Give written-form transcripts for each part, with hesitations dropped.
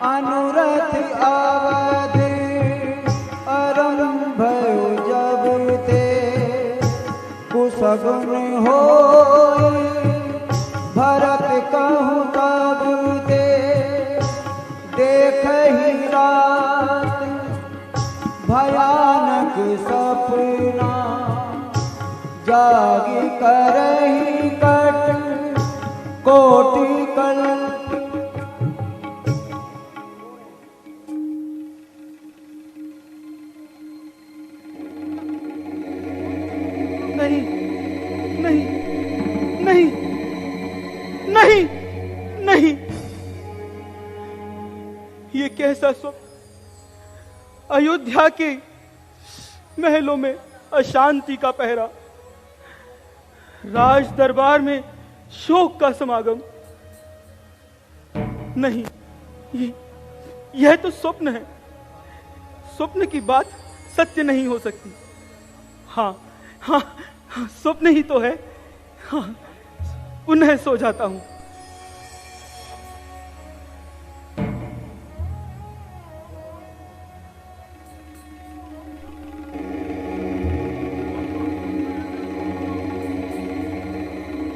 अनुरथ अवध आरंभ जब ते कुसगुन हो भरत कहूँ तब ते देख ही रात भयानक सपना जागी करही कट कोटि कल्प। नहीं नहीं नहीं नहीं नहीं, ये कैसा स्वप्न। अयोध्या के महलों में अशांति का पहरा, राज दरबार में शोक का समागम। नहीं, यह तो स्वप्न है। स्वप्न की बात सत्य नहीं हो सकती। हाँ हाँ, स्वप्न ही तो है। हाँ, पुनः सो जाता हूं।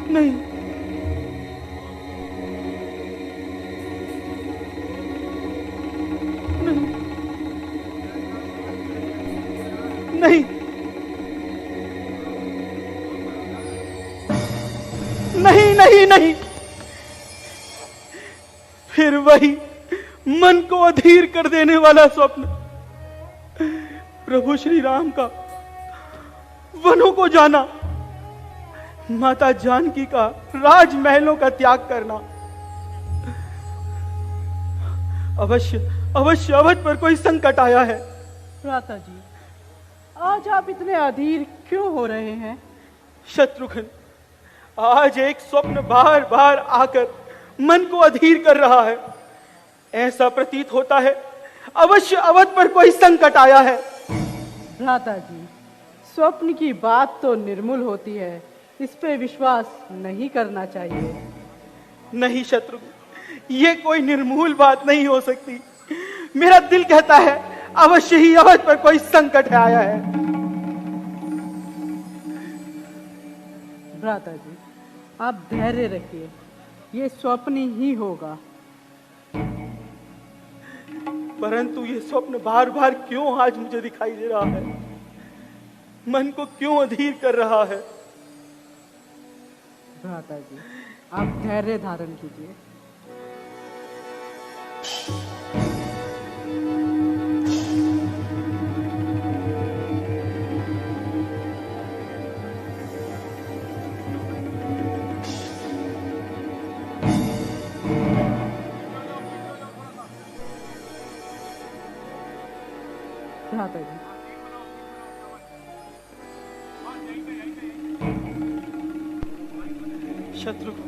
नहीं, नहीं, नहीं, नहीं, नहीं। फिर वही मन को अधीर कर देने वाला स्वप्न। प्रभु श्री राम का वनों को जाना, माता जानकी का राजमहलों का त्याग करना। अवश्य अवश्य अवध पर कोई संकट आया है। भ्राता जी, आज आप इतने अधीर क्यों हो रहे हैं? शत्रुघ्न, आज एक स्वप्न बार बार आकर मन को अधीर कर रहा है। ऐसा प्रतीत होता है अवश्य अवध पर कोई संकट आया है। भ्राता जी, स्वप्न की बात तो निर्मूल होती है, इस पे विश्वास नहीं करना चाहिए। नहीं शत्रुघ्न, ये कोई निर्मूल बात नहीं हो सकती। मेरा दिल कहता है अवश्य ही अवध पर कोई संकट आया है। भ्राता जी, आप धैर्य रखिए, ये स्वप्न ही होगा। परंतु ये स्वप्न बार बार क्यों आज मुझे दिखाई दे रहा है? मन को क्यों अधीर कर रहा है? भ्राता जी, आप धैर्य धारण कीजिए। भ्राता जी, शत्रुघ्न,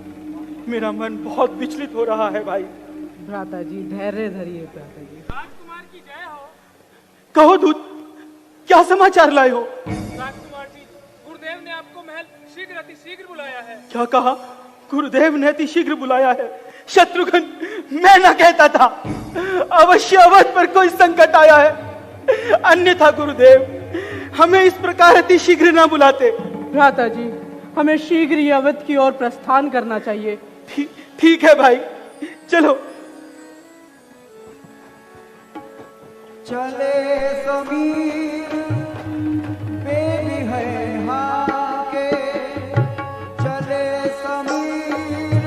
मेरा मन बहुत विचलित हो रहा है भाई। भ्राता जी, धैर्य धरिए। भ्राता जी, राजकुमार की जय हो। कहो दूत, क्या समाचार लाए हो? राजकुमार जी, गुरुदेव ने आपको महल शीघ्र अति शीघ्र बुलाया है। क्या कहा? गुरुदेव ने अति शीघ्र बुलाया है। शत्रुघ्न, मैं ना कहता था अवश्य अवध पर कोई संकट आया है, अन्यथा गुरुदेव हमें इस प्रकार अति शीघ्र ना बुलाते। भ्राता जी, हमें शीघ्र ही अवध की ओर प्रस्थान करना चाहिए। ठीक है भाई, चलो। चले समीर बेग है हाके, चले समीर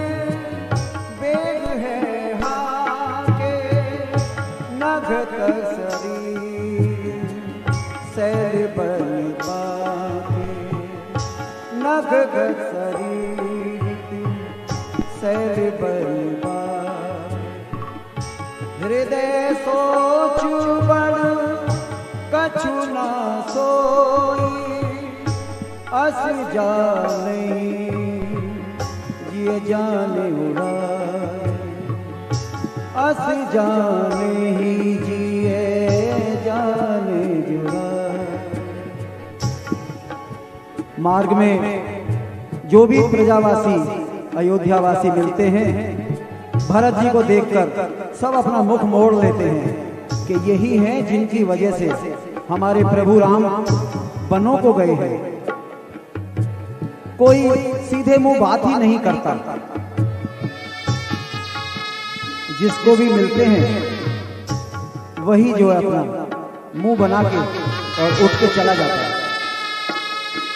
बेग है हाके, नभ शरीर सैर बल पाके, नभ शरीर सैर बल पाके, हृदय सोच बन कछु ना सोई, अस जाने जिय जाने उड़ाए, अस जाने ही जिए जाने जुड़ाए। मार्ग में जो भी प्रजावासी अयोध्यावासी मिलते हैं, भरत जी को देखकर सब अपना मुख मोड़ लेते हैं कि यही हैं जिनकी वजह से हमारे प्रभु राम वनों को गए हैं। कोई सीधे मुंह बात ही नहीं करता, जिसको भी मिलते हैं वही जो है अपना मुंह बना के और उठ के चला जाता है।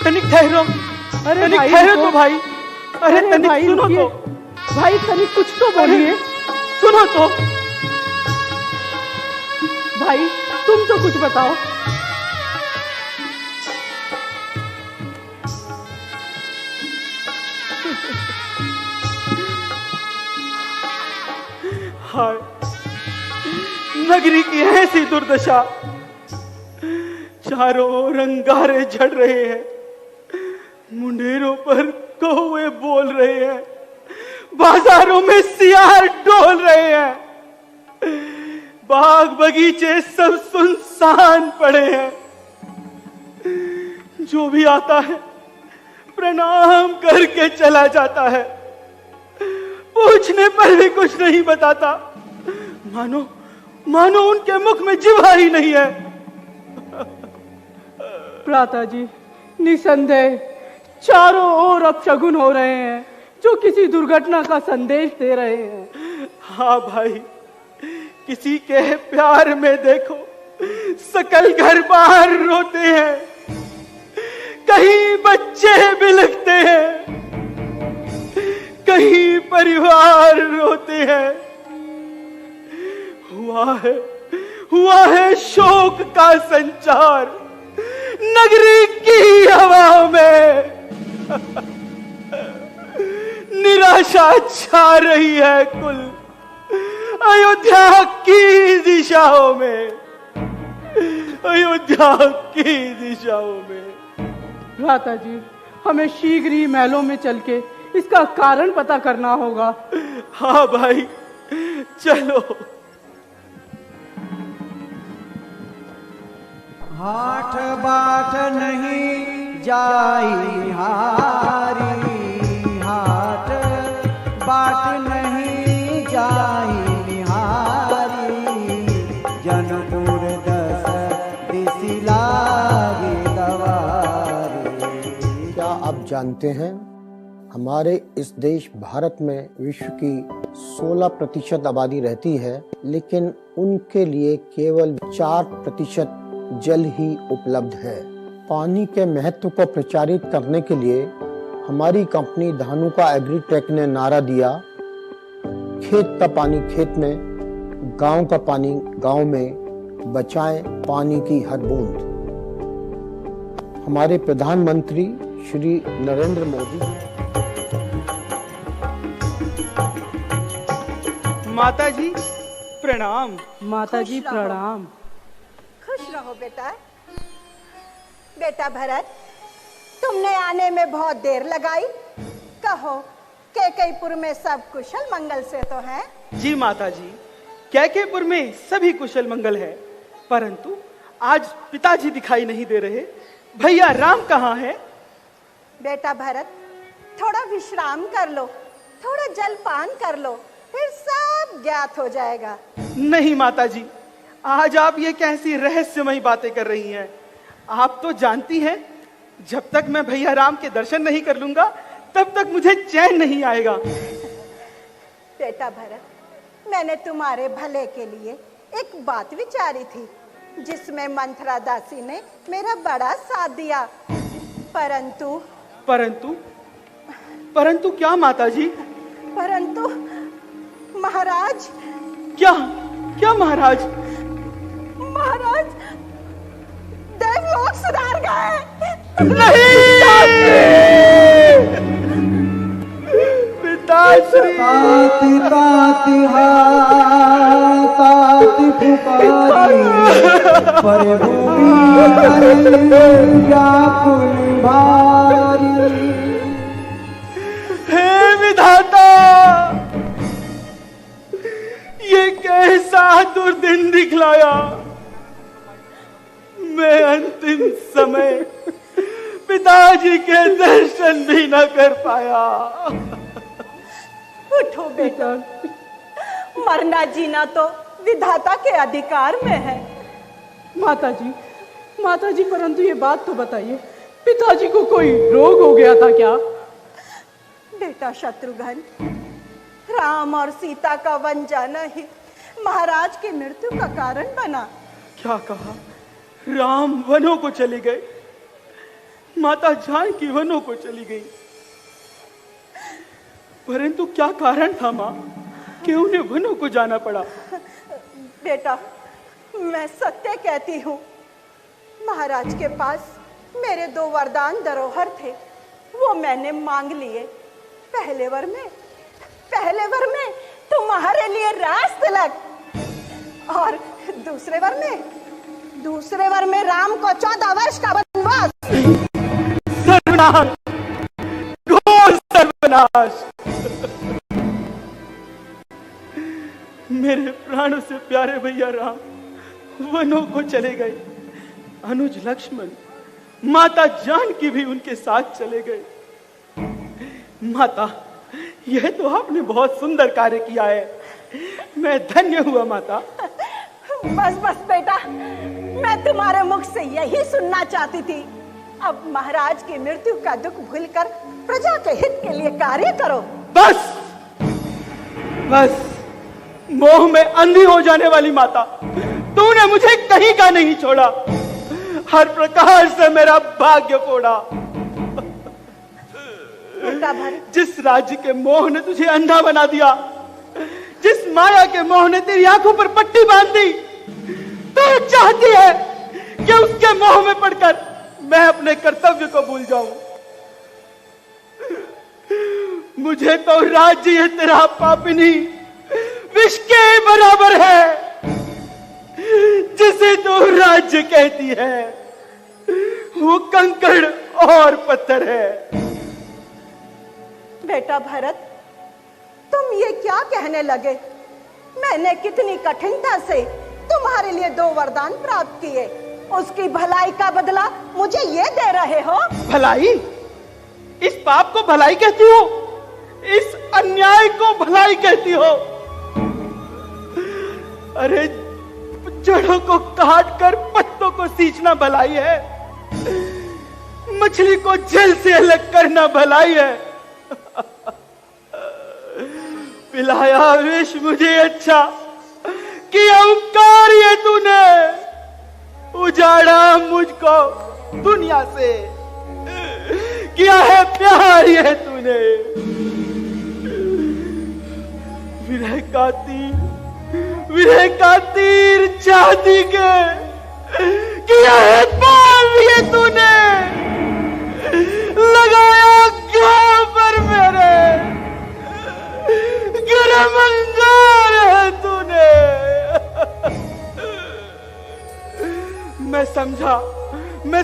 तनिक ठहरो, अरे तनिक भाई ठहरो रुको। तो भाई। अरे तनिक भाई सुनो रुकिए। तो, भाई तनिक कुछ तो बोलिए। सुनो तो। भाई तुम तो कुछ बताओ। हाय, नगरी की ऐसी दुर्दशा, चारों ओर अंगारे झड़ रहे हैं, मुंडेरों पर कौवे बोल रहे हैं, बाजारों में सियार डोल रहे हैं, बाग बगीचे सब सुनसान पड़े हैं। जो भी आता है प्रणाम करके चला जाता है, पूछने पर भी कुछ नहीं बताता, मानो उनके मुख में जिह्वा ही नहीं है। भ्राता जी, निसंदेह चारों ओर अपशगुन हो रहे हैं जो किसी दुर्घटना का संदेश दे रहे हैं। हाँ भाई, किसी के प्यार में देखो सकल घर बार रोते हैं, कहीं बच्चे बिलखते हैं, कहीं परिवार रोते हैं। हुआ है शोक का संचार नगरी की हवा में। निराशा छा रही है कुल अयोध्या की दिशाओं में, अयोध्या की दिशाओं में। भ्राता जी, हमें शीघ्र ही महलों में चल के इसका कारण पता करना होगा। हाँ भाई, चलो। हाट बाट नहीं जाई हारी, हाट बाट नहीं जाई हारी, जनपुर दस दिसि लागे दवारी। क्या आप जानते हैं, हमारे इस देश भारत में विश्व की 16% आबादी रहती है, लेकिन उनके लिए केवल 4% जल ही उपलब्ध है। पानी के महत्व को प्रचारित करने के लिए हमारी कंपनी धानुका एग्रीटेक ने नारा दिया, खेत का पानी खेत में, गांव का पानी गांव में, बचाएं पानी की हर बूंद। हमारे प्रधानमंत्री श्री नरेंद्र मोदी। माता जी प्रणाम। माता जी खुश रहो। प्रणाम। खुश रहो बेटा। बेटा भरत, तुमने आने में बहुत देर लगाई। कहो, कैकेयपुर में सब कुशल मंगल से तो हैं? जी माता जी, कैकेयपुर में सभी कुशल मंगल है, परंतु आज पिताजी दिखाई नहीं दे रहे। भैया राम कहाँ है? बेटा भरत, थोड़ा विश्राम कर लो, थोड़ा जलपान कर लो, फिर सब ज्ञात हो जाएगा। नहीं माता जी, आज आप ये कैसी रहस्यमयी बातें कर रही हैं। आप तो जानती हैं, जब तक मैं भैया राम के दर्शन नहीं कर लूंगा तब तक मुझे चैन नहीं आएगा। बेटा भरत, मैंने तुम्हारे भले के लिए एक बात विचारी थी, जिसमें मंथरा दासी ने मेरा बड़ा साथ दिया। परंतु क्या माता जी? परंतु महाराज। क्या महाराज? महाराज देवलोक सुधार गए। पिताश्री। ताति ताति हाय ताति पुकारी, पर भूमि व्याकुल भारी। हे विधाता, ये कैसा दुर्दिन दिखलाया। मैं अंतिम समय पिताजी के दर्शन भी न कर पाया। उठो बेटा, मरना जीना तो विधाता के अधिकार में है। माता जी परंतु ये बात तो बताइए, पिताजी को कोई रोग हो गया था क्या? बेटा शत्रुघ्न, राम और सीता का वन जाना ही महाराज की मृत्यु का कारण बना। क्या कहा? राम वनों को चले गए, माता जानकी वनों को चली गई, परंतु क्या कारण था माँ कि उन्हें वनों को जाना पड़ा? बेटा, मैं सत्य कहती हूँ, महाराज के पास मेरे 2 वरदान धरोहर थे, वो मैंने मांग लिए। पहले वर में तुम्हारे लिए राज तिलक, और दूसरे वर में राम को 14 वर्ष का वनवास। सर्वनाश, घोर सर्वनाश। मेरे प्राणों से प्यारे भैया राम वनों को चले गए, अनुज लक्ष्मण, माता जानकी भी उनके साथ चले गए। माता, यह तो आपने बहुत सुंदर कार्य किया है, मैं धन्य हुआ माता। बस बेटा, मैं तुम्हारे मुख से यही सुनना चाहती थी। अब महाराज की मृत्यु का दुख भूलकर प्रजा के हित के लिए कार्य करो। बस मोह में अंधी हो जाने वाली माता, तूने मुझे कहीं का नहीं छोड़ा, हर प्रकार से मेरा भाग्य फोड़ा। जिस राज्य के मोह ने तुझे अंधा बना दिया, जिस माया के मोह ने तेरी आंखों पर पट्टी बांध दी, तू चाहती है कि उसके मोह में पड़कर मैं अपने कर्तव्य को भूल जाऊं। मुझे तो राज्य ये तेरा पापिनी विष के बराबर है, जिसे तो राज्य कहती है वो कंकड़ और पत्थर है। बेटा भरत, तुम ये क्या कहने लगे? मैंने कितनी कठिनता से तुम्हारे लिए 2 वरदान प्राप्त किए, उसकी भलाई का बदला मुझे ये दे रहे हो? भलाई? इस पाप को भलाई कहती हो? इस अन्याय को भलाई कहती हो? अरे, जड़ों को काट कर पत्तों को सींचना भलाई है, मछली को जल से अलग करना भलाई है। पिलाया विष मुझे अच्छा, किया उपकार ये तूने, उजाड़ा मुझको दुनिया से, किया है प्यार ये तूने। विरह का तीर चाहती के, किया है पाल ये तूने, लगाया गांव पर मेरे, गरम अंगार है तूने। मैं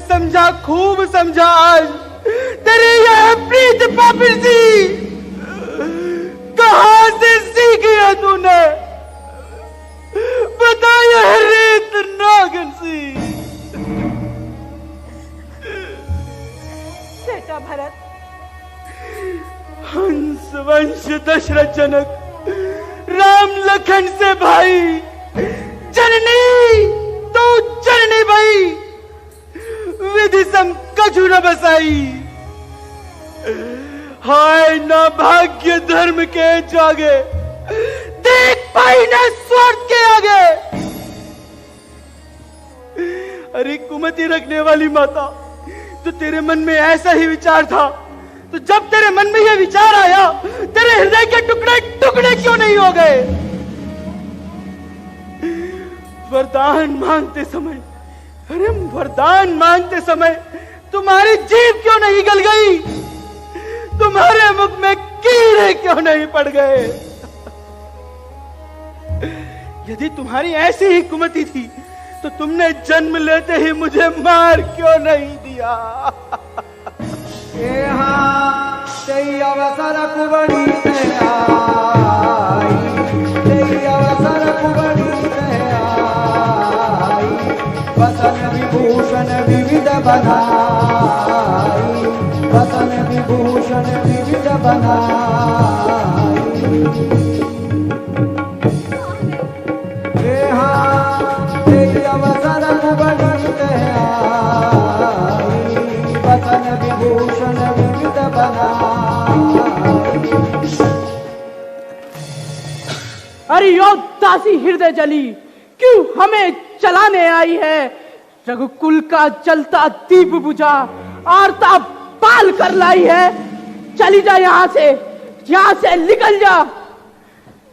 समझा, खूब समझा आज तेरी यह प्रीत पापिन सी कहां से सीखी है तूने, बता यह रेत नागन सी। बेटा भरत, हंस वंश दशरथ जनक राम लखन से भाई, जननी तो जननी भाई, विधि सम कछु न बसाई। हाय ना भाग्य धर्म के जागे, देख पाई ना स्वार्थ के आगे। अरे कुमति रखने वाली माता, तो तेरे मन में ऐसा ही विचार था, तो जब तेरे मन में यह विचार आया, तेरे हृदय के टुकड़े टुकड़े क्यों नहीं हो गए? वरदान मांगते समय तुम्हारी जीभ क्यों नहीं गल गई? तुम्हारे मुख में कीड़े क्यों नहीं पड़ गए? यदि तुम्हारी ऐसी ही कुमति थी, तो तुमने जन्म लेते ही मुझे मार क्यों नहीं दिया? अवसर कुबड़ी से आई, अवसर कुबड़ी से आई, वसन विभूषण विविध बनाई, वसन विभूषण विविध बनाई। तुम्हारी यो दासी हृदय जली क्यों हमें चलाने आई है? रघुकुल का जलता दीप बुझा आरता पाल कर लाई है। चली जा यहाँ से निकल जा।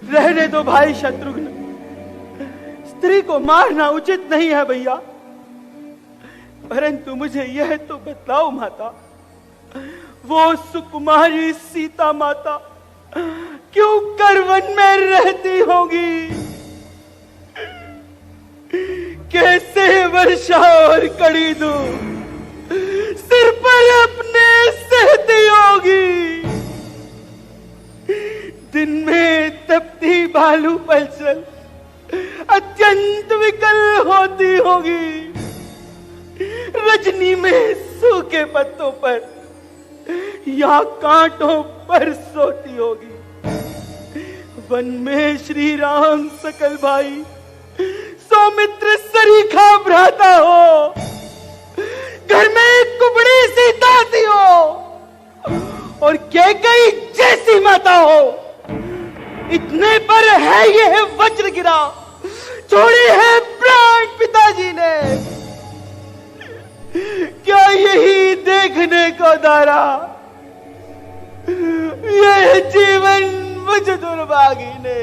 रहने दो भाई शत्रुघ्न, स्त्री को मारना उचित नहीं है भैया। परंतु मुझे यह तो बतलाओ माता, वो सुकुमारी सीता माता क्यों करवन में रहती होगी? कैसे वर्षा और कड़ी धूप सिर पर अपने सहती होगी? दिन में तपती बालू पलचल अत्यंत विकल होती होगी। रजनी में सूखे पत्तों पर या कांटों पर सोती होगी। वन में श्री राम सकल भाई सौमित्र सरीखा भ्राता हो, घर में एक कुबड़ी सी दासी हो और कैकेयी जैसी माता हो। इतने पर है यह वज्र गिरा, छोड़े है प्राण पिताजी ने। क्या यही देखने को दारा यह जीवन मुझ दुर्भागी ने?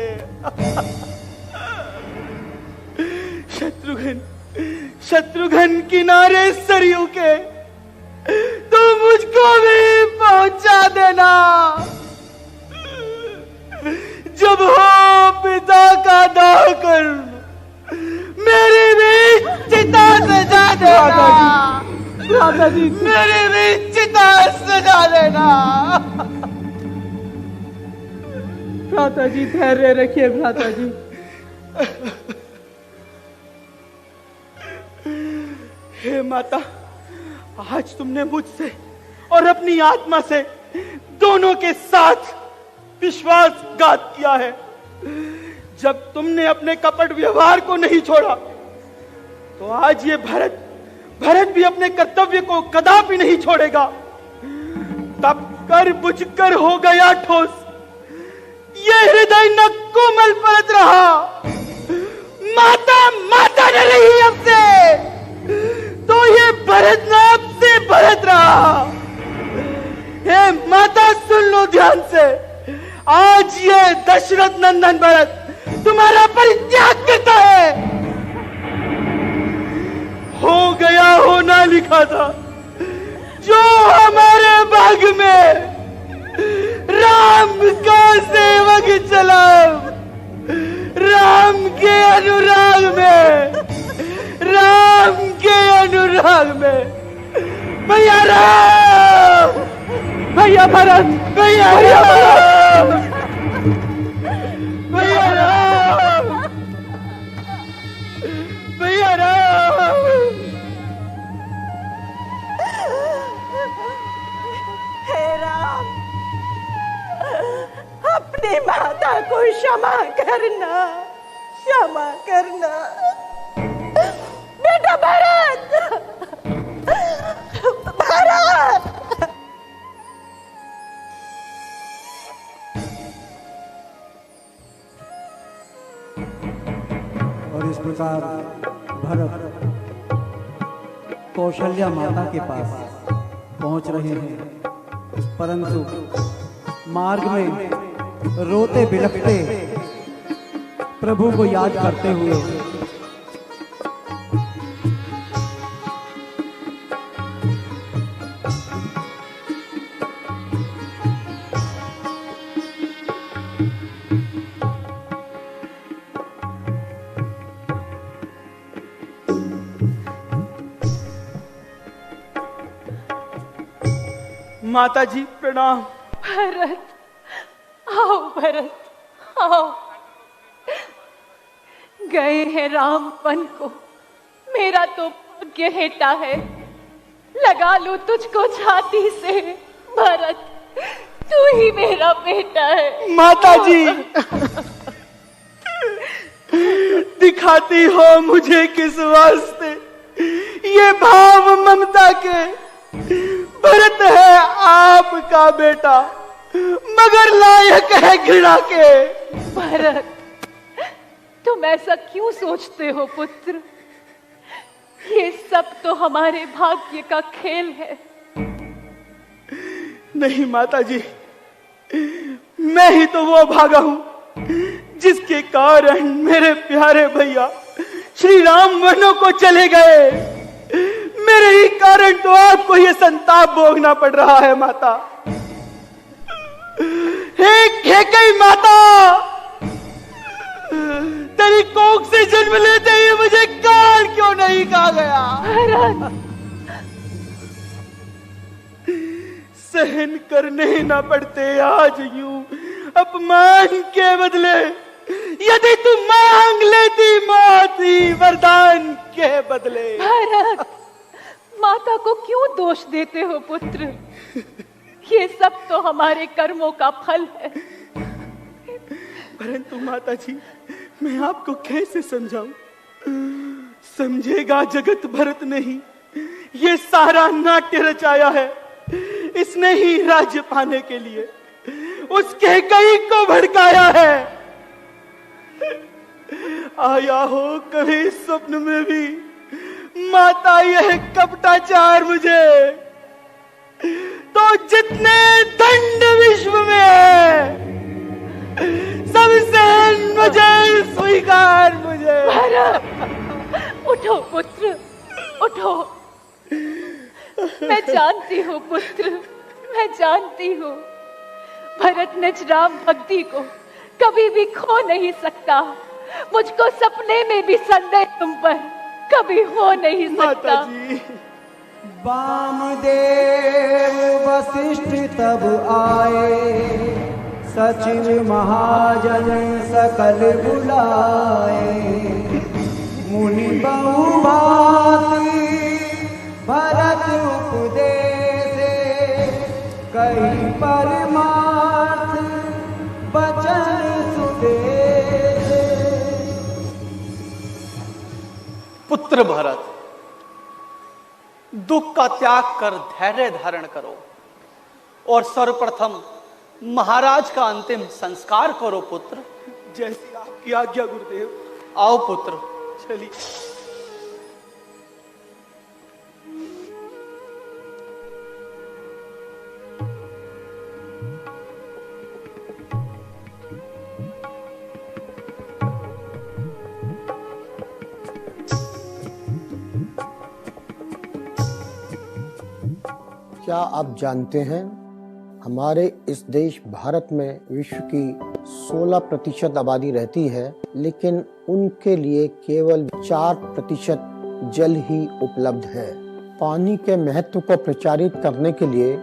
शत्रुघ्न किनारे सरयू के तो मुझको भी पहुंचा देना। जब हो पिता का दाह कर मेरी भी चिता सजा देना। भ्राता जी, मेरी भी चिता सजा देना। भ्राता जी धैर्य रखिए। भ्राता जी, हे माता, आज तुमने मुझसे और अपनी आत्मा से दोनों के साथ विश्वासघात किया है। जब तुमने अपने कपट व्यवहार को नहीं छोड़ा तो आज ये भरत भी अपने कर्तव्य को कदापि नहीं छोड़ेगा। तब कर बुझकर हो गया ठोस, ये हृदय न कोमल परत रहा। माता न रही हमसे तो ये भरत न आपसे भरत रहा। हे माता, सुन लो ध्यान से, आज ये दशरथ नंदन भरत तुम्हारा परित्याग करता है। हो गया होना लिखा था जो हमारे भाग में। राम का सेवक चला, राम के अनुराग में, राम के अनुराग में। भैया राम, भैया भरत, भैया राम, भैया राम, भैया राम। हे राम, अपनी माता को क्षमा करना, क्षमा करना। बेटा भरत, भरत। और इस प्रकार भरत कौशल्या माता के पास पहुंच रहे हैं, परंतु मार्ग में रोते बिलखते प्रभु को याद करते हुए माता जी प्रणाम। भरत, आओ भरत, आओ। गए हैं रामपन को, मेरा तो भाग्य हेटा है। लगा लूं तुझको छाती से, भरत तू ही मेरा बेटा है। माता जी दिखाती हो मुझे किस वास्ते ये भाव ममता के। भरत है आपका बेटा, मगर लायक है घृणा के। भरत, तुम ऐसा क्यों सोचते हो पुत्र? ये सब तो हमारे भाग्य का खेल है। नहीं माता जी, मैं ही तो वो भागा हूं जिसके कारण मेरे प्यारे भैया श्री राम वनों को चले गए। मेरे ही कारण तो आपको ये संताप भोगना पड़ रहा है माता। हे कई माता, तेरी कोख से जन्म लेते ही मुझे काल क्यों नहीं कहा गया? सहन करने ना पड़ते आज यूं अपमान के बदले, यदि तू मांग लेती माती वरदान के बदले। भरत, माता को क्यों दोष देते हो पुत्र? ये सब तो हमारे कर्मों का फल है। परंतु माता जी, मैं आपको कैसे समझाऊं? समझेगा जगत भरत ने ही ये सारा नाट्य रचाया है। इसने ही राज्य पाने के लिए उसके कई को भड़काया है। आया हो कभी स्वप्न में भी माता यह कपटाचार मुझे, तो जितने दंड विश्व में है सब सहन मुझे, स्वीकार मुझे। उठो पुत्र, उठो। मैं जानती हूँ पुत्र, मैं जानती हूँ भरत निज राम भक्ति को कभी भी खो नहीं सकता। मुझको सपने में भी संदेह तुम पर कभी हो नहीं सकता। वामदेव वशिष्ठ तब आए, सचिव महाजन सकल बुलाए। मुनि बहु भांति भरत उपदेशे, कई परमार्थ वचन सुदेशे। पुत्र भरत, दुख का त्याग कर धैर्य धारण करो और सर्वप्रथम महाराज का अंतिम संस्कार करो पुत्र। जैसी आपकी आज्ञा गुरुदेव। आओ पुत्र, चलिए। क्या आप जानते हैं, हमारे इस देश भारत में विश्व की 16% आबादी रहती है, लेकिन उनके लिए केवल 4% जल ही उपलब्ध है। पानी के महत्व को प्रचारित करने के लिए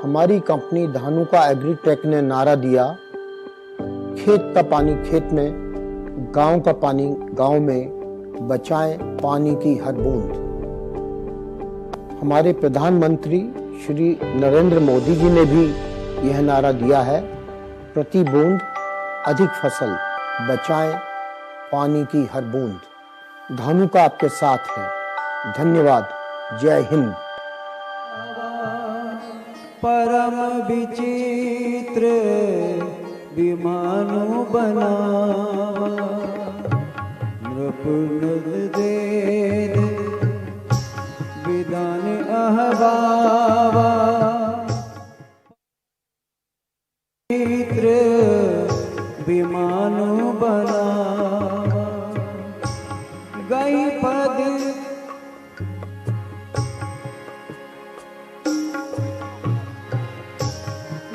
हमारी कंपनी धानुका एग्रीटेक ने नारा दिया, खेत का पानी खेत में, गांव का पानी गांव में, बचाएं पानी की हर बूंद। हमारे प्रधानमंत्री श्री नरेंद्र मोदी जी ने भी यह नारा दिया है, प्रति बूंद अधिक फसल, बचाएं पानी की हर बूंद। धानुका आपके साथ है। धन्यवाद। जय हिंद। परम विचित्र विमानु बनावा, नृपुर देद विधान अहवावा। चित्र विमानु बनावा, गई पद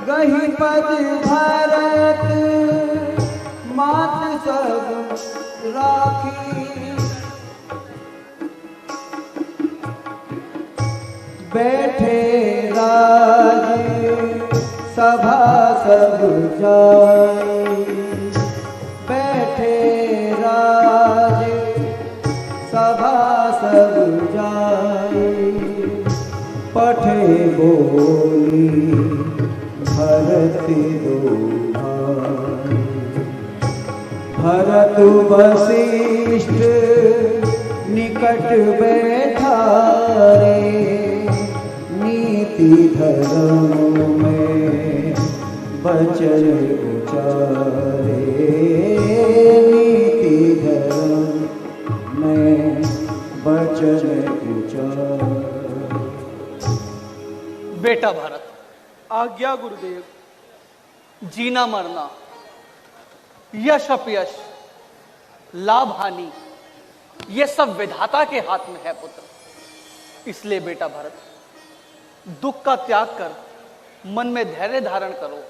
गही पद भारत, मात सब राखी। बैठे राज सभा सब जाई, बैठे राज सभा सब जाई। पठे बोली भरत दो भाई, भरत वशिष्ठ निकट बैठा रे। नीति धर्म में वचन उचारे, नीति धर्म बेटा भरत, आज्ञा गुरुदेव। जीना मरना, यश अपयश, लाभ हानि, ये सब विधाता के हाथ में है पुत्र। इसलिए बेटा भरत, दुख का त्याग कर मन में धैर्य धारण करो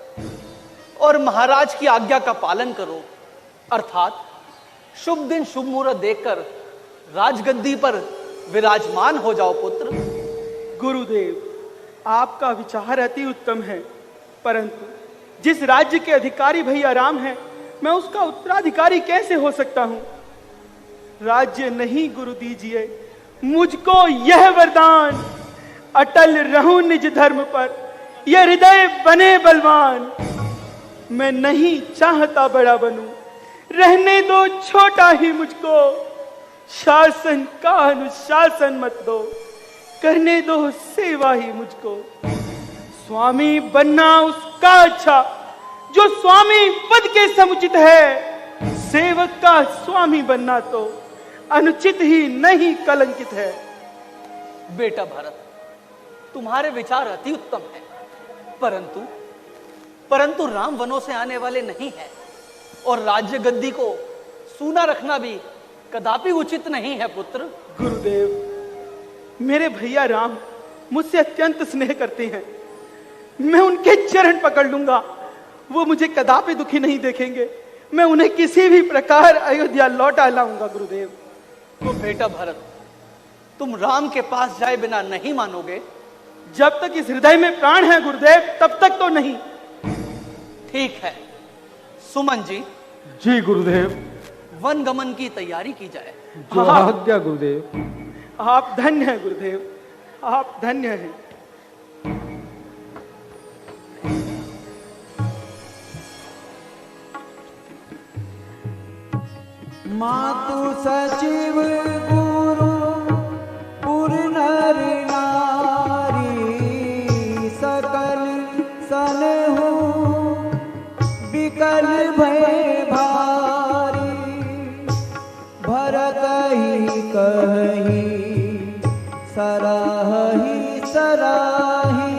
और महाराज की आज्ञा का पालन करो, अर्थात शुभ दिन शुभ मुहूर्त देखकर राजगद्दी पर विराजमान हो जाओ पुत्र। गुरुदेव, आपका विचार अति उत्तम है, परंतु जिस राज्य के अधिकारी भैया राम है, मैं उसका उत्तराधिकारी कैसे हो सकता हूं? राज्य नहीं गुरु दीजिए मुझको यह वरदान, अटल रहूं निज धर्म पर, यह हृदय बने बलवान। मैं नहीं चाहता बड़ा बनूं, रहने दो छोटा ही मुझको, शासन का अनुशासन मत दो, करने दो सेवा ही मुझको। स्वामी बनना उसका अच्छा जो स्वामी पद के समुचित है, सेवक का स्वामी बनना तो अनुचित ही नहीं कलंकित है। बेटा भरत, तुम्हारे विचार अति उत्तम है, परंतु राम वनों से आने वाले नहीं है और राज्य गद्दी को सूना रखना भी कदापि उचित नहीं है पुत्र। गुरुदेव, मेरे भैया राम मुझसे अत्यंत स्नेह करते हैं, मैं उनके चरण पकड़ लूंगा, वो मुझे कदापि दुखी नहीं देखेंगे, मैं उन्हें किसी भी प्रकार अयोध्या लौटा लाऊंगा गुरुदेव। तो बेटा भरत, तुम राम के पास जाए बिना नहीं मानोगे? जब तक इस हृदय में प्राण है गुरुदेव, तब तक तो नहीं। ठीक है सुमन जी। जी गुरुदेव। वन गमन की तैयारी की जाए। जो आज्ञा गुरुदेव। आप धन्य हैं गुरुदेव, आप धन्य हैं। मातु सचिव गुरु पुर नर नारी, सकल सनहु बिकल भय भारी। भरत ही कही सराही सराही,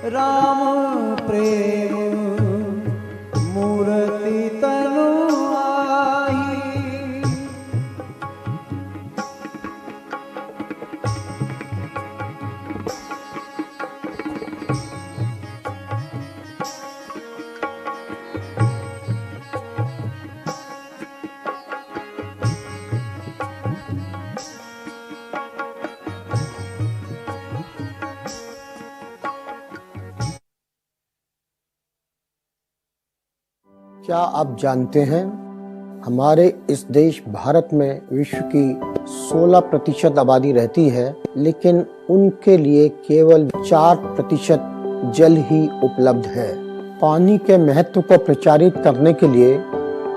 राम प्रेम मूर्ति तनु आही। क्या आप जानते हैं, हमारे इस देश भारत में विश्व की 16% आबादी रहती है, लेकिन उनके लिए केवल 4% जल ही उपलब्ध है। पानी के महत्व को प्रचारित करने के लिए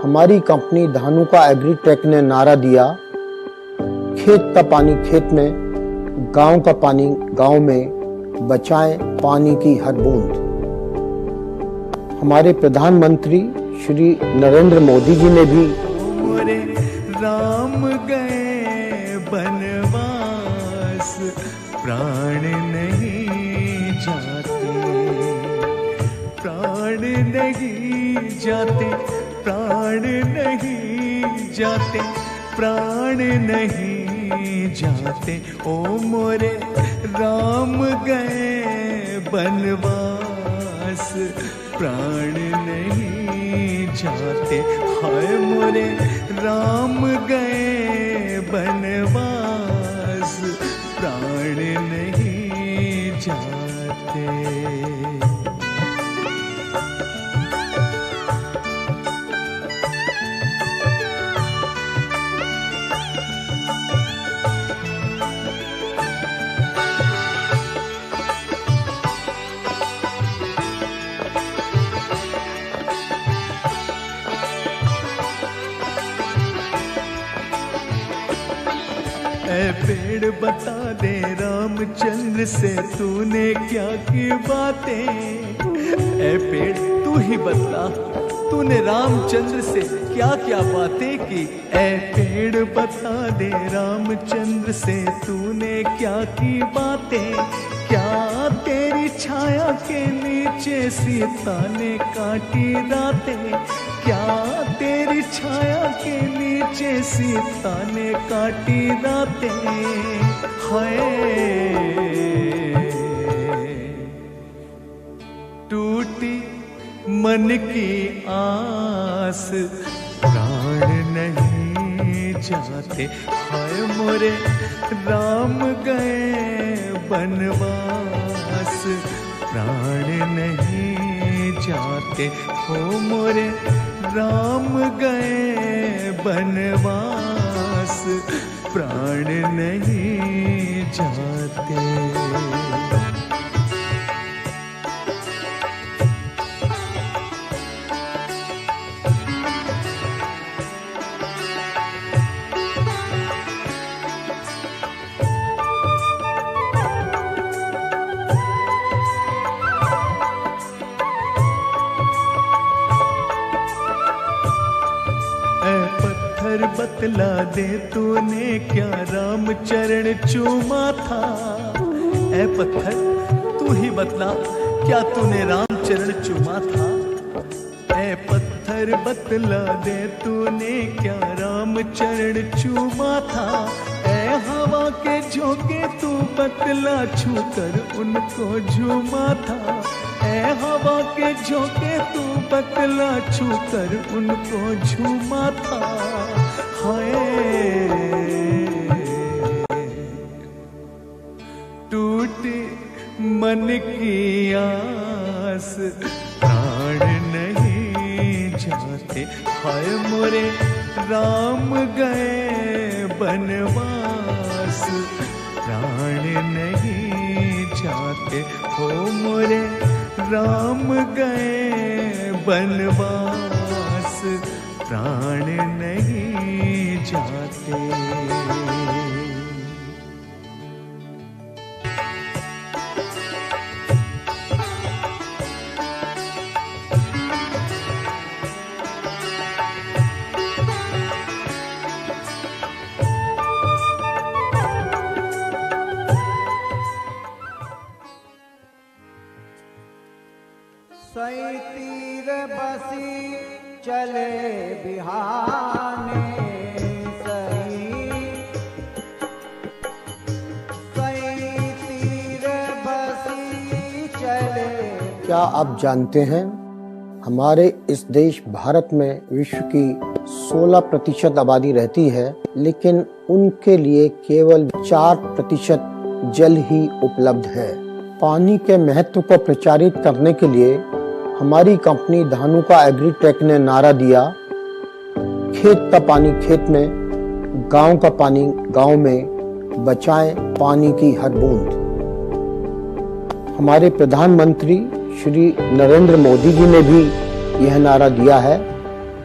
हमारी कंपनी धानुका एग्रीटेक ने नारा दिया, खेत का पानी खेत में, गांव का पानी गांव में, बचाएं पानी की हर बूंद। हमारे प्रधानमंत्री श्री नरेंद्र मोदी जी ने भी राम गए बनवास, प्राण नहीं जाते, प्राण नहीं जाते, प्राण नहीं जाते, प्राण नहीं जाते। ओ मोरे राम गए बनवास, प्राण नहीं जाते। हाय मोरे राम गए बनवास, प्राण नहीं जाते। पेड़ बता दे रामचंद्र से तूने क्या की बातें। ए पेड़ तू ही बता, तूने रामचंद्र से क्या क्या बातें की। ए पेड़ बता दे रामचंद्र से तूने क्या की बातें। क्या तेरी छाया के नीचे सीता ने काटी रातें, क्या तेरी छाया के नीचे सीता ने काटी रातें। हाय टूटी मन की आस, प्राण नहीं जाते। हाय मोरे राम गए बनवास, प्राण नहीं जाते। हो मोरे राम गए बनवास, प्राण नहीं जाते। बतला दे तूने क्या राम चरण चूमा था। ऐ पत्थर तू ही बतला क्या तूने राम चरण चूमा था। ऐ पत्थर बतला दे तूने क्या राम चरण चूमा था। ऐ हवा के झोंके तू बतला छूकर उनको झूमा था। ऐ हवा के झोंके तू बतला छूकर उनको झूमा था। हाय टूटे मन की आस, प्राण नहीं जाते। हाय मोरे राम गए बनवास, प्राण नहीं जाते। हो मोरे राम गए बनवास, प्राण नहीं जाते। सई तीर बसी चले बिहाने, सई तीर बसी चले। क्या आप जानते हैं हमारे इस देश भारत में विश्व की 16% आबादी रहती है, लेकिन उनके लिए केवल 4% जल ही उपलब्ध है। पानी के महत्व को प्रचारित करने के लिए हमारी कंपनी धानुका एग्रीटेक ने नारा दिया, खेत का पानी खेत में, गांव का पानी गांव में, बचाएं पानी की हर बूंद। हमारे प्रधानमंत्री श्री नरेंद्र मोदी जी ने भी यह नारा दिया है,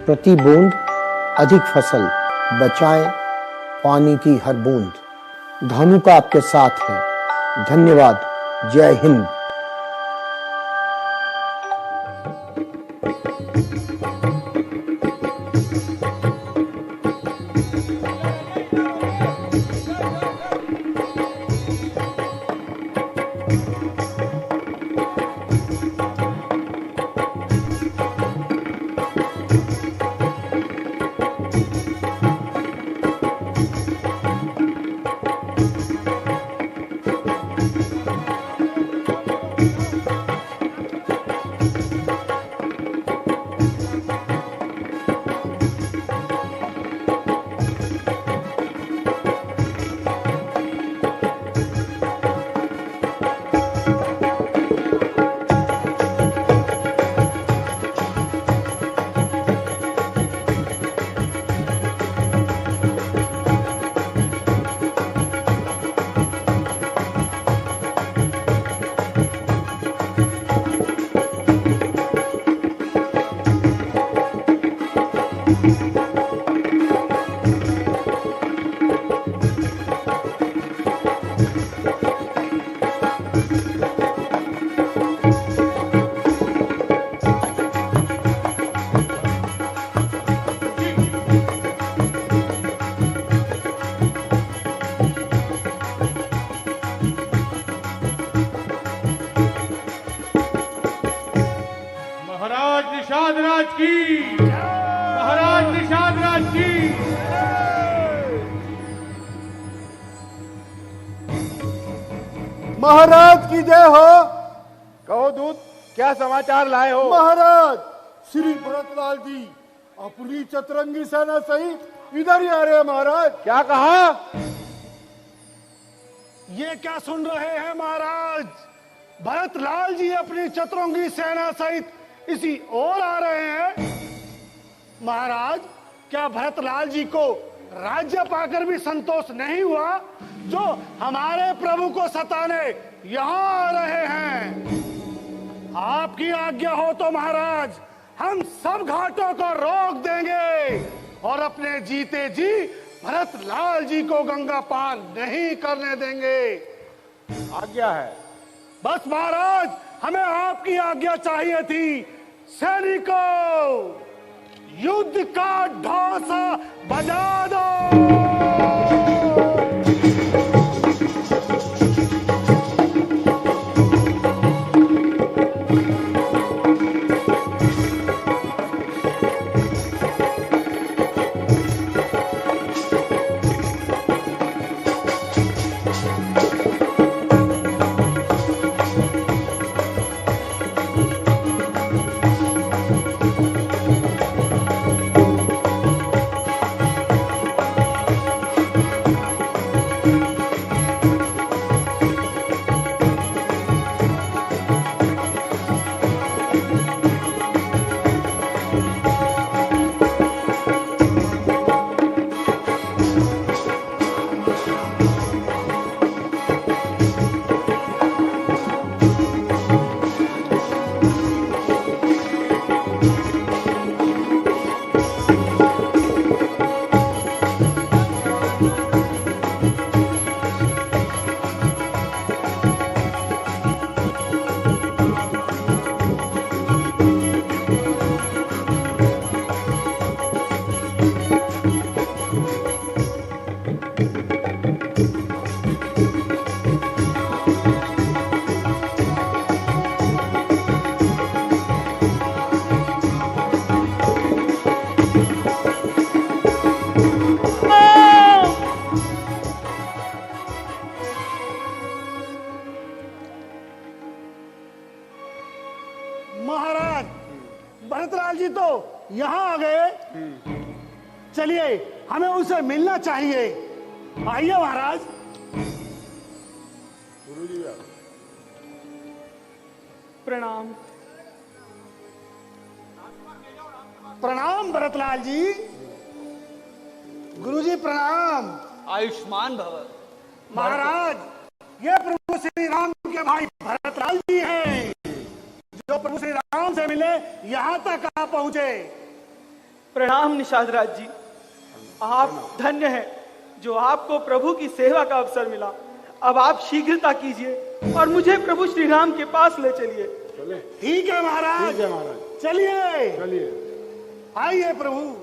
प्रति बूंद अधिक फसल, बचाएं पानी की हर बूंद। धानुका आपके साथ है। धन्यवाद। जय हिंद। महाराज की जय हो। कहो दूत, क्या समाचार लाए हो? महाराज, श्री भरतलाल जी अपनी चतरंगी सेना सहित इधर ही आ रहे हैं महाराज। क्या कहा? ये क्या सुन रहे हैं महाराज? भरतलाल जी अपनी चतुरंगी सेना सहित इसी ओर आ रहे हैं। महाराज, क्या भरतलाल जी को राज्य पाकर भी संतोष नहीं हुआ जो हमारे प्रभु को सताने यहाँ आ रहे हैं? आपकी आज्ञा हो तो महाराज हम सब घाटों को रोक देंगे और अपने जीते जी भरतलाल जी को गंगा पार नहीं करने देंगे। आज्ञा है। बस महाराज, हमें आपकी आज्ञा चाहिए थी। सैनिकों, युद्ध का ढोसा बजा दो। महाराज, भरतलाल जी तो यहाँ आ गए। चलिए, हमें उनसे मिलना चाहिए। आइए महाराज। प्रणाम। प्रणाम भरतलाल जी। गुरुजी प्रणाम। आयुष्मान भव। महाराज, ये प्रभु श्री राम के भाई भरतलाल जी हैं, जो प्रभु श्री राम से मिले यहाँ तक आ पहुंचे। प्रणाम निषाद राज जी, आप धन्य हैं जो आपको प्रभु की सेवा का अवसर मिला। अब आप शीघ्रता कीजिए और मुझे प्रभु श्री राम के पास ले चलिए। ठीक है महाराज। ठीक है महाराज। चलिए चलिए। आइए प्रभु।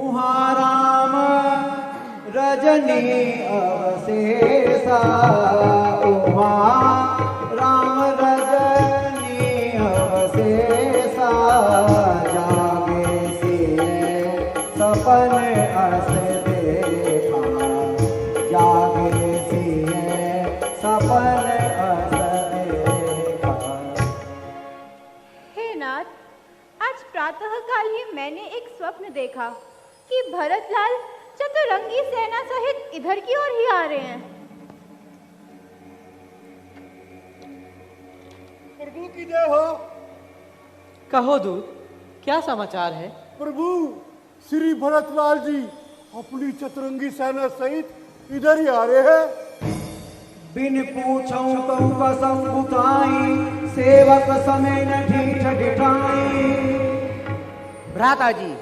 उहाँ राम रजनी अवशेषा, उहाँ राम रजनी अवशेषा, जागे सिए सपन अस देखा, जागे सिए सपन अस देखा। हे नाथ, आज प्रातःकाल ही मैंने एक स्वप्न देखा कि भरतलाल चतुरंगी सेना सहित इधर की ओर ही आ रहे हैं। प्रभु की जय हो। कहो दूत, क्या समाचार है? प्रभु, श्री भरतलाल जी अपनी चतुरंगी सेना सहित इधर ही आ रहे हैं। बिन पूछऊं तुम कसम बुताई, सेवक समय न ढीठ ढिठाई। भ्राता जी,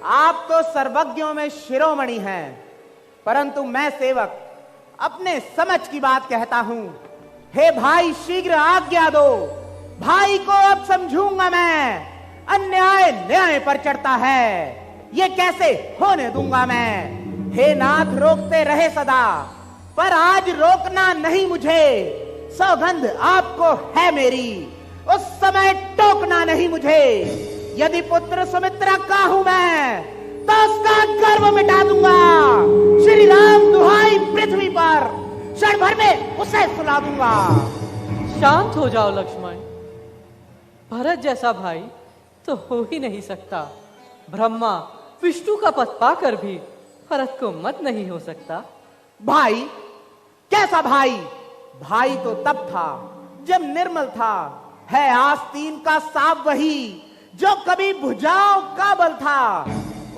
आप तो सर्वज्ञों में शिरोमणि हैं, परंतु मैं सेवक अपने समझ की बात कहता हूं। हे भाई, शीघ्र आज्ञा दो, भाई को अब समझूंगा मैं। अन्याय न्याय पर चढ़ता है, ये कैसे होने दूंगा मैं। हे नाथ, रोकते रहे सदा, पर आज रोकना नहीं मुझे। सौगंध आपको है मेरी, उस समय टोकना नहीं मुझे। यदि पुत्र सुमित्रा का हूं मैं, तो उसका गर्व मिटा दूंगा। श्री राम दुहाई पृथ्वी पर, क्षण भर में उसे सुला दूंगा। शांत हो जाओ लक्ष्मण, भरत जैसा भाई तो हो ही नहीं सकता। ब्रह्मा विष्णु का पद पाकर भी भरत को मत नहीं हो सकता। भाई? कैसा भाई? भाई तो तब था जब निर्मल था। है आस्तीन का सांप वही जो कभी भुजाओं का बल था।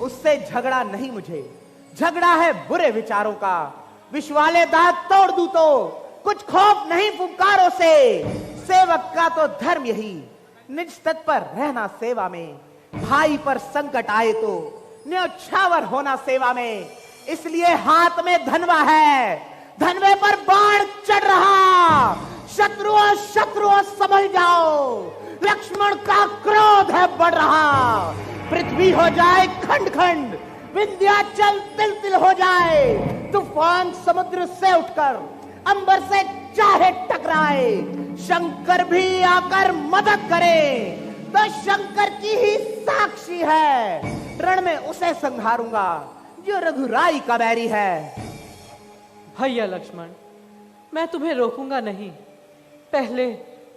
उससे झगड़ा नहीं मुझे, झगड़ा है बुरे विचारों का। विष वाले दांत तोड़ दूं तो कुछ खौफ नहीं फुंकारों से। सेवक का तो धर्म यही, निज तत्पर रहना सेवा में। भाई पर संकट आए तो न्यौछावर होना सेवा में। इसलिए हाथ में धनवा है, धनवे पर बाण चढ़ रहा। शत्रुओं शत्रुओं समझ जाओ, लक्ष्मण का क्रोध है बढ़ रहा। पृथ्वी हो जाए खंड खंड, विंध्याचल तिल तिल हो जाए। तूफान समुद्र से उठकर अंबर से चाहे टकराए। शंकर भी आकर मदद करे तो शंकर की ही साक्षी है। रण में उसे संहारूंगा जो रघुराई का बैरी है। भैया लक्ष्मण, मैं तुम्हें रोकूंगा नहीं। पहले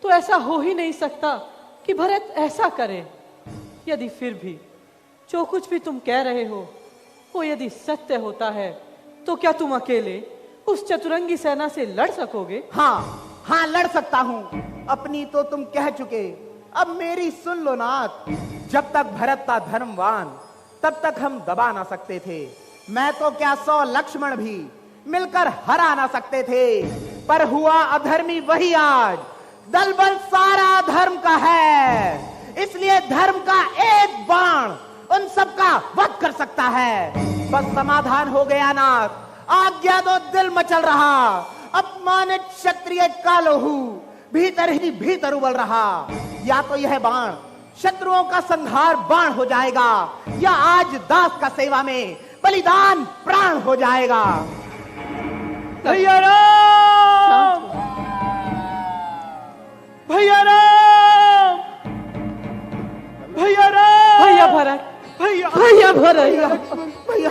तो ऐसा हो ही नहीं सकता कि भरत ऐसा करे। यदि फिर भी जो कुछ भी तुम कह रहे हो वो यदि सत्य होता है, तो क्या तुम अकेले उस चतुरंगी सेना से लड़ सकोगे? हाँ, लड़ सकता हूं। अपनी तो तुम कह चुके, अब मेरी सुन लो नाथ। जब तक भरत था धर्मवान, तब तक हम दबा ना सकते थे। मैं तो क्या 100 लक्ष्मण भी मिलकर हरा ना सकते थे। पर हुआ अधर्मी वही आज। दल बल सारा धर्म का है, इसलिए धर्म का एक बाण उन सब का वध कर सकता है। बस समाधान हो गया नाथ, आज्ञा दो, दिल मचल रहा। अपमानित क्षत्रिय का लोहू भीतर ही भीतर उबल रहा। या तो यह बाण शत्रुओं का संहार बाण हो जाएगा, या आज दास का सेवा में बलिदान प्राण हो जाएगा। भैया राम, भैया राम, भैया राम, भैया भरत, भैया भैया भरत, भैया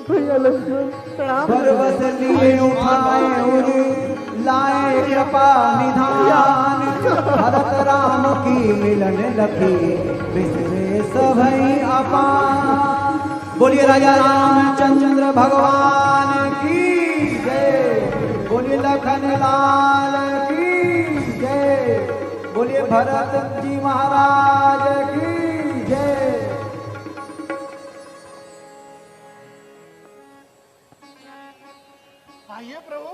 भैया लक्ष्मण प्रणाम। पर्वत लिए उठाए और लाए कृपा निधान। भरत राम की मिलन लखी, विश्वे सभई अपान। बोलिए राजा रामचंद्र भगवान की जय। बोलिए लखन लाल की जय। बोलिए भरत जी महाराज की जय। आइए प्रभु,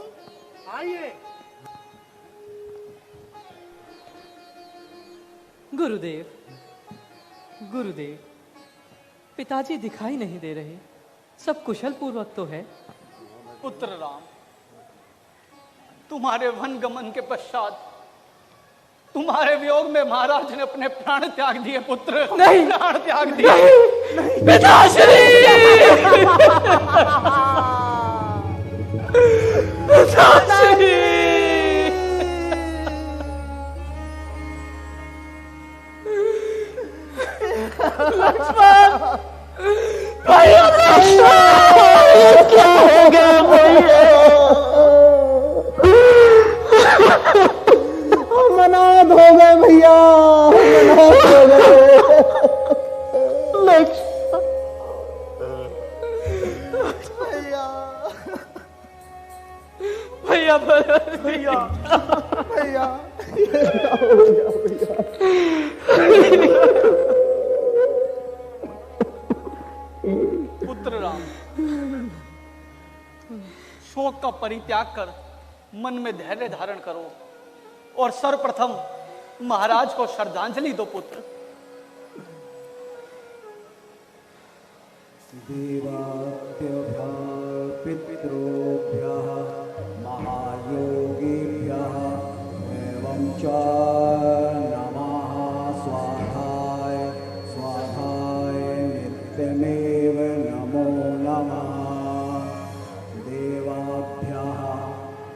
आइए। गुरुदेव, गुरुदेव, पिताजी दिखाई नहीं दे रहे। सब कुशल पूर्वक तो है? पुत्र राम, तुम्हारे वन गमन के पश्चात तुम्हारे वियोग में महाराज ने अपने प्राण त्याग दिए पुत्र। नहीं, प्राण त्याग दिए। नहीं, पिताश्री, पिताश्री, लक्ष्मण, भैया लक्ष्मण, क्या हो गया भैया? अनाथ हो गए भैया, अनाथ हो गए। भैया भैया भैया पुत्र राम, शोक का परित्याग कर मन में धैर्य धारण करो और सर्वप्रथम महाराज को श्रद्धांजलि दो पुत्र। देवाभ्यः पितृभ्यः महायोगिभ्यः एवं च नमः स्वाहाय स्वाहाय नित्यमेव नमो नमः। देवाभ्यः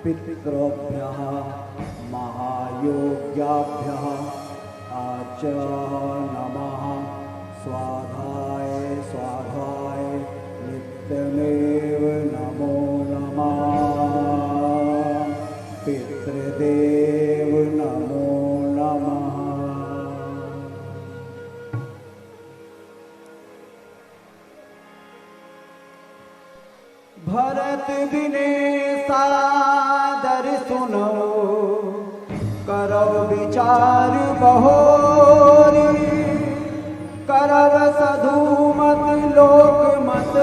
पितृभ्यः महायोग्याभ्यः आच नमः स्वाहाय स्वाहाय नित्यमेव नमो नमः। पितृदेव नमो नमः। भरत बिने सादर सुनो करव विचार बहोरी। करव सधुमत लोक मत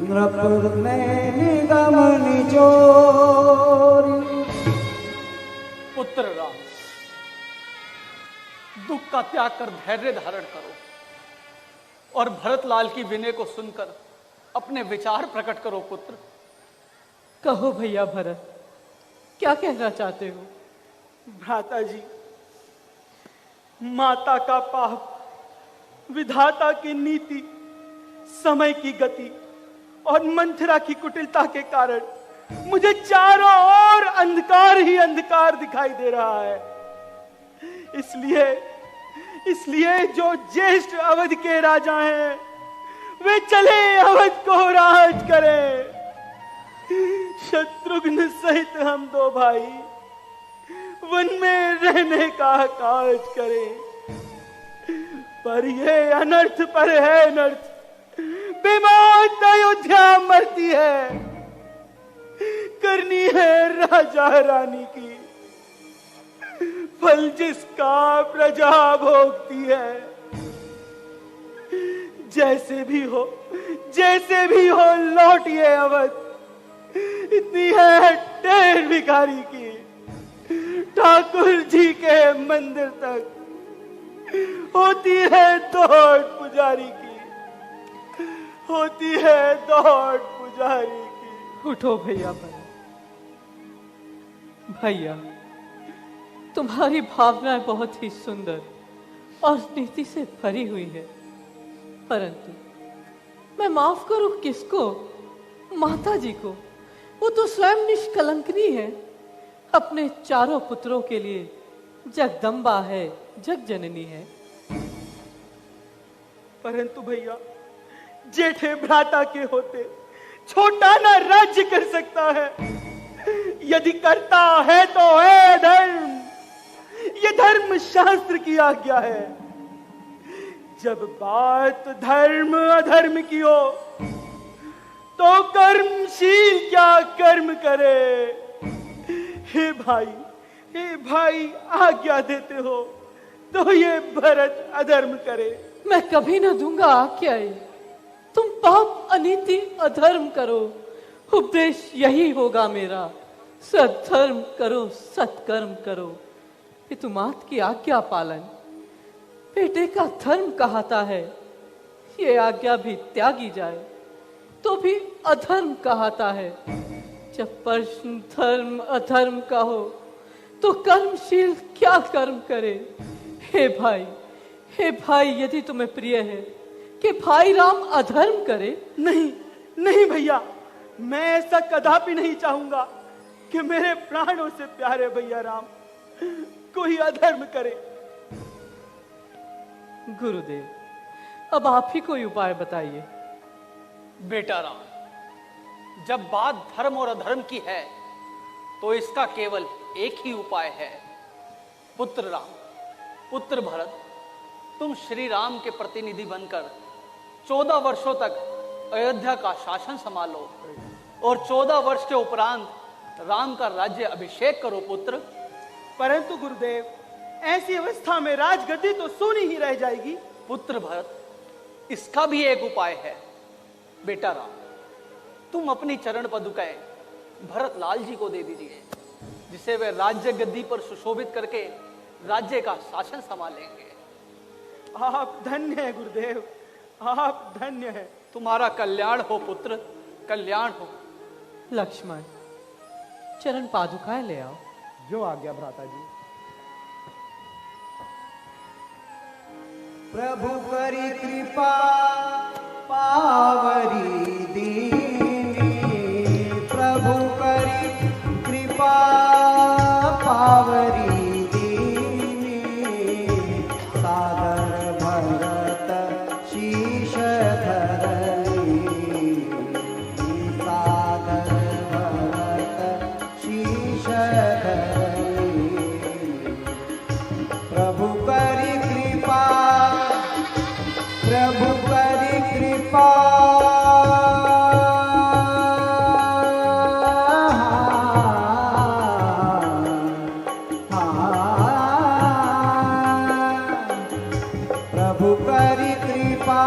नृप ने निगम निचोरी। पुत्र राम, दुख का त्याग कर धैर्य धारण करो और भरतलाल की विनय को सुनकर अपने विचार प्रकट करो पुत्र। कहो भैया भरत, क्या कहना चाहते हो? भ्राता जी, माता का पाप, विधाता की नीति, समय की गति और मंथरा की कुटिलता के कारण मुझे चारों ओर अंधकार ही अंधकार दिखाई दे रहा है। इसलिए जो ज्येष्ठ अवध के राजा हैं वे चले अवध को राज करें। शत्रुघ्न सहित हम दो भाई वन में रहने का काज करें। पर ये अनर्थ पर है अनर्थ, बेमौत अयोध्या मरती है। करनी है राजा रानी की, फल जिसका प्रजा भोगती है। जैसे भी हो लौटिए अवध। इतनी है टेर भिखारी की, ठाकुर जी के मंदिर तक होती है दौड़ पुजारी की, होती है दौड़ पुजारी की। उठो भैया भैया, तुम्हारी भावनाएं बहुत ही सुंदर और नीति से भरी हुई है, परंतु मैं माफ करूं किसको? माता जी को। वो तो स्वयं निष्कलंकनी है, अपने चारों पुत्रों के लिए जगदम्बा है, जग जननी है। परंतु भैया, जेठे भ्राता के होते छोटा ना राज्य कर सकता है। यदि करता है तो है धर्म, ये धर्म शास्त्र की आज्ञा है। जब बात धर्म अधर्म की हो तो कर्मशील क्या कर्म करे। हे भाई आज्ञा देते हो तो ये भरत अधर्म करे। मैं कभी ना दूंगा आज्ञाएं। तुम पाप अनीति अधर्म करो, उपदेश यही होगा मेरा। सद्धर्म करो, सत्कर्म करो, पितुमात की आज्ञा पालन बेटे का धर्म कहाता है। ये आज्ञा भी त्यागी जाए तो भी अधर्म कहाता है। जब प्रश्न धर्म अधर्म का हो तो कर्मशील क्या कर्म करे। हे भाई यदि तुम्हें प्रिय है कि भाई राम अधर्म करे। नहीं नहीं भैया, मैं ऐसा कदापि नहीं चाहूंगा कि मेरे प्राणों से प्यारे भैया राम कोई अधर्म करे। गुरुदेव, अब आप ही कोई उपाय बताइए। बेटा राम, जब बात धर्म और अधर्म की है तो इसका केवल एक ही उपाय है। पुत्र राम, पुत्र भरत, तुम श्री राम के प्रतिनिधि बनकर 14 वर्षों तक अयोध्या का शासन संभालो और 14 वर्ष के उपरांत राम का राज्य अभिषेक करो पुत्र। परंतु गुरुदेव, ऐसी अवस्था में राजगद्दी तो सोनी ही रह जाएगी। पुत्र भरत, इसका भी एक उपाय है। बेटा राम, तुम अपनी चरण पदुकाएं भरत लाल जी को दे दीजिए, जिसे वे राज्य गद्दी पर सुशोभित करके राज्य का शासन संभालेंगे। आप धन्य है गुरुदेव, आप धन्य है। तुम्हारा कल्याण हो पुत्र, कल्याण हो। लक्ष्मण, चरण पादुकाएं ले आओ। जो आज्ञा भ्राता जी। प्रभु करी कृपा पावरी दीनी, प्रभु करी कृपा पावरी दीनी, सादर भरत शीश धरनी, सादर भरत शीश धरनी, प्रभु करी कृपा, प्रभु करी कृपा, प्रभु करी कृपा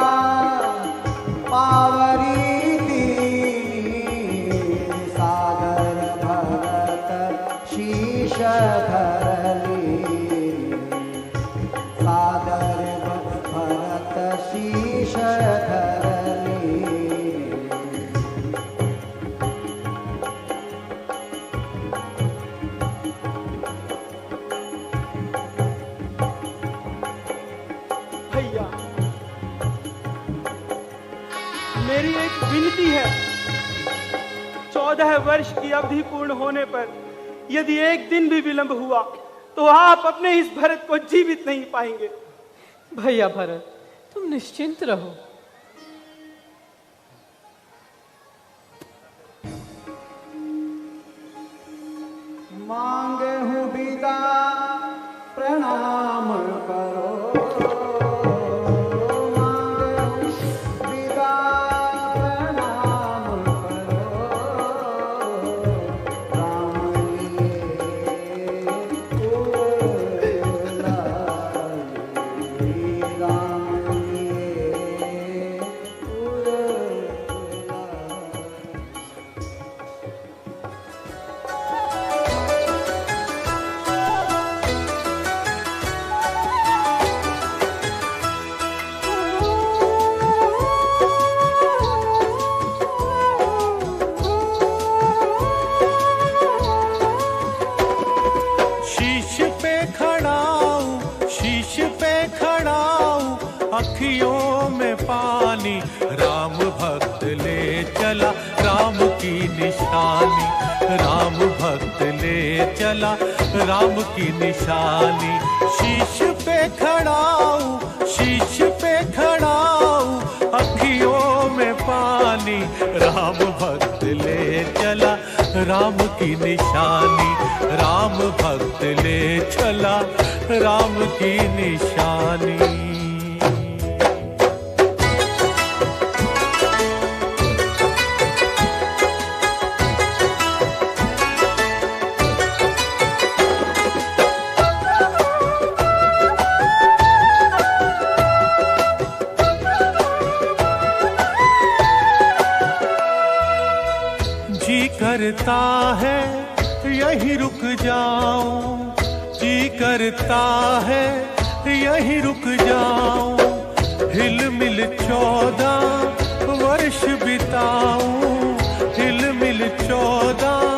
पावरी दीनी, सागर भरत शीश धरनी, सादर भरत शीश धरनी। भैया, मेरी एक विनती है। 14 वर्ष की अवधि पूर्ण होने पर यदि एक दिन भी विलंब हुआ तो आप अपने इस भरत को जीवित नहीं पाएंगे। भैया भरत, तुम निश्चिंत रहो। मांगे हूँ विदा, प्रणाम करो, मांगे हूँ विदा, प्रणाम करो, राम लिए उड़ला, राम लिए उड़ला। शीश पे खड़ाऊं, शीश पे खड़ाऊं, अखियों में पानी, राम भक्त ले चला राम की निशानी, राम भक्त ले चला राम की निशानी। शीश पे खड़ाऊं, शीश पे खड़ाऊं, अखियों में पानी, राम भक्त ले चला राम की निशानी, राम भक्त ले चला राम की निशानी। जी करता है यही रुक जाऊं, जी करता है यही रुक जाऊं, हिल मिल 14 वर्ष बिताऊं, हिल मिल 14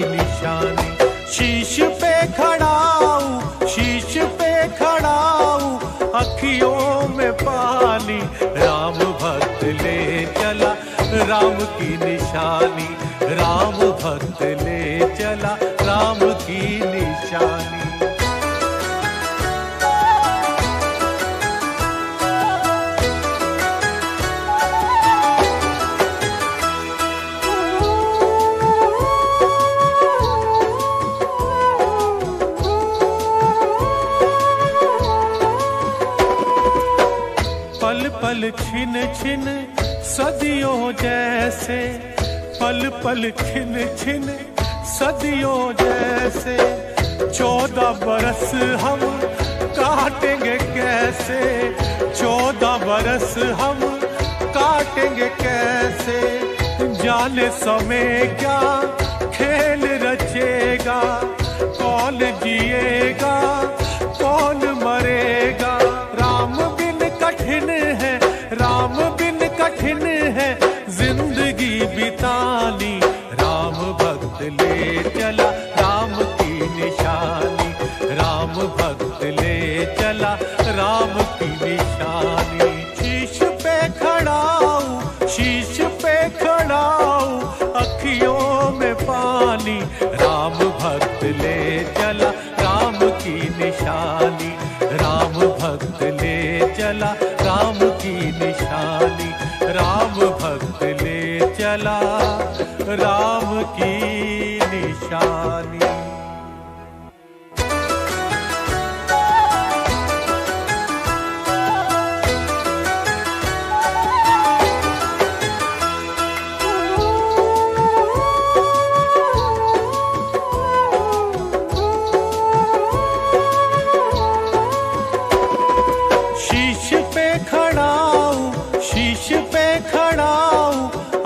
निशानी। शीश पे खड़ाऊं, शीश पे खड़ाऊं, अखियों में पानी, राम भक्त ले चला राम की निशानी, राम भक्त ले चला राम की निशानी। पल पल छिन छिन सदियों जैसे, पल पल छिन छिन सदियों जैसे, 14 बरस हम काटेंगे कैसे, 14 बरस हम काटेंगे कैसे। जाने समय क्या खेल रचेगा, कौन जिएगा कौन मरेगा। राम बिन कठिन है, राम बिन कठिन है जिंदगी बितानी, राम भक्त ले चला राम की निशानी, राम भक्त ले चला राम की निशानी। शीश पे खड़ाऊं, शीश पे खड़ाऊं, अखियों में पानी, राम भक्त ले चला राम की निशानी, राम भक्त ले चला राम की निशानी, राम भक्त ले चला राम की निशानी।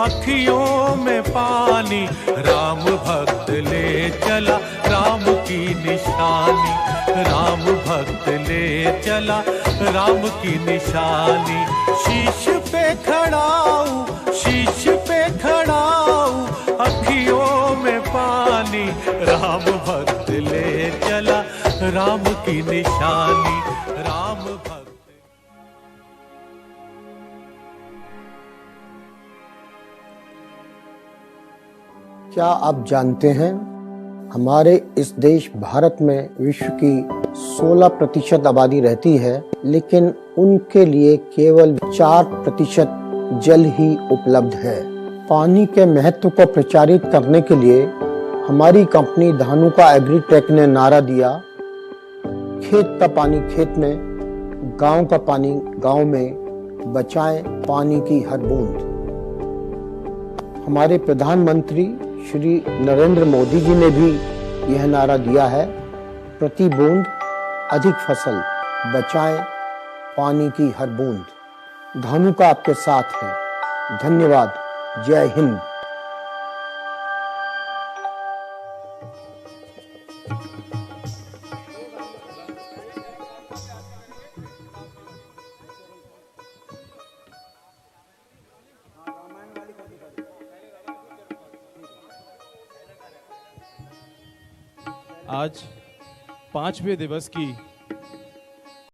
अखियों में पानी, राम भक्त ले चला राम की निशानी, राम भक्त ले चला राम की निशानी। शीश पे खड़ाऊं, शीश पे खड़ाऊं, अखियों में पानी, राम भक्त ले चला राम की निशानी, राम भक्त। क्या आप जानते हैं हमारे इस देश भारत में विश्व की 16% आबादी रहती है, लेकिन उनके लिए केवल 4% जल ही उपलब्ध है। पानी के महत्व को प्रचारित करने के लिए हमारी कंपनी धानुका एग्रीटेक ने नारा दिया, खेत का पानी खेत में, गांव का पानी गांव में, बचाएं पानी की हर बूंद। हमारे प्रधानमंत्री श्री नरेंद्र मोदी जी ने भी यह नारा दिया है, प्रति बूंद अधिक फसल, बचाएं पानी की हर बूंद। धानुका आपके साथ है। धन्यवाद। जय हिंद। आज 5वें दिवस की